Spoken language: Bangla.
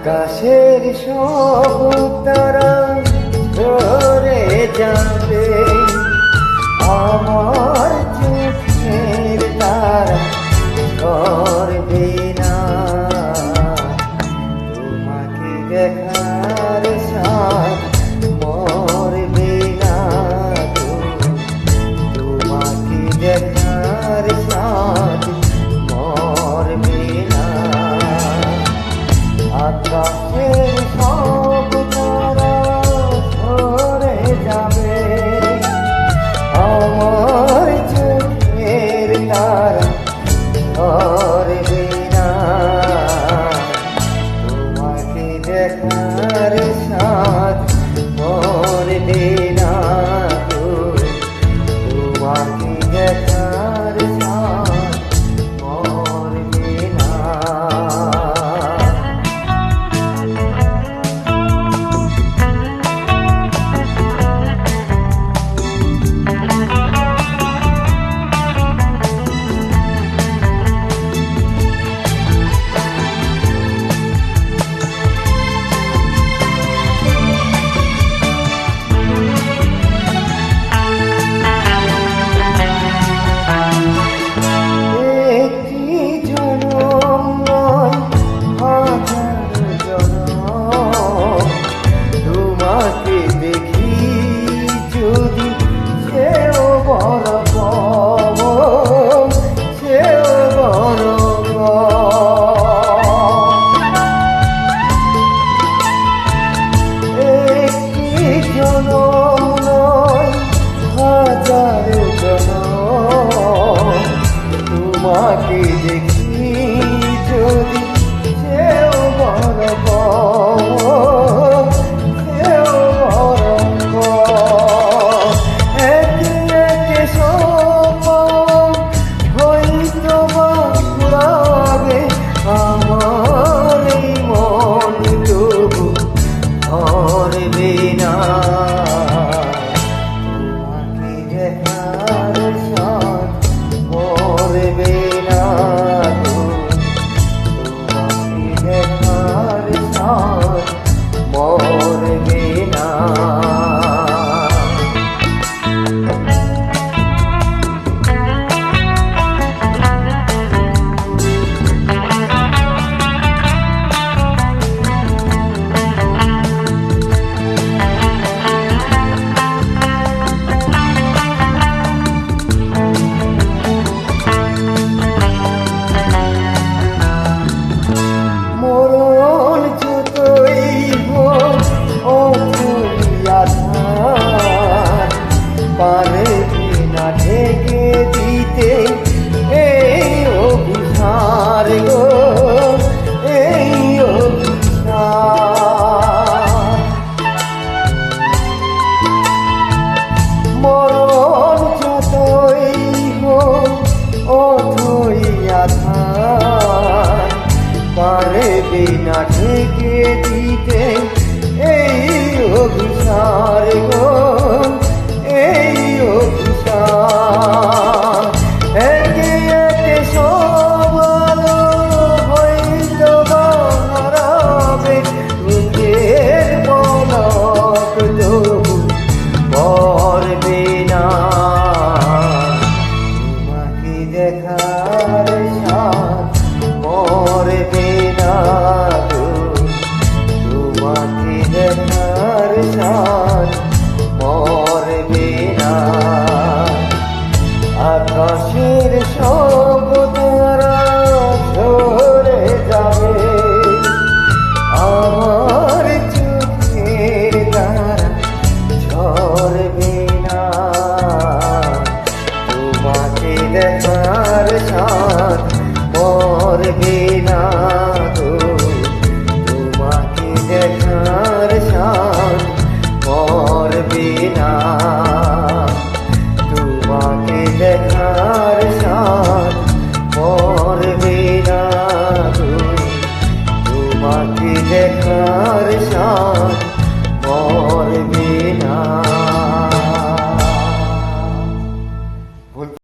আকাশের সব তারা ঝরে যাবে, আমার চোখের তারা করবে না। তোমাকে দেখার সাথ মরবে না, তোমাকে দেখার সাথ মরবে না। আকাশের সব তারা ঝরে যাবে, আমার চোখের তারা ধরবে না। তোমাকে দেখার সাথ মরবে না, তোমাকে দেখার সাথ মরবে না। তোমাকে দেখি যদি সেও বড় সেও বড় একে একে সব হইতো বাগে আমার এই মন তবু ধরবে না। তোমাকে দেখার সাথ মরবে না, তোমাকে দেখার সাথ মরবে না। পারবে না ঢেকে দিতে এই অভিসার গো, এই অভিসার। মরণ যতই হোক অথই আধার, পারবে না ঢেকে দিতে এই অভিসার গো।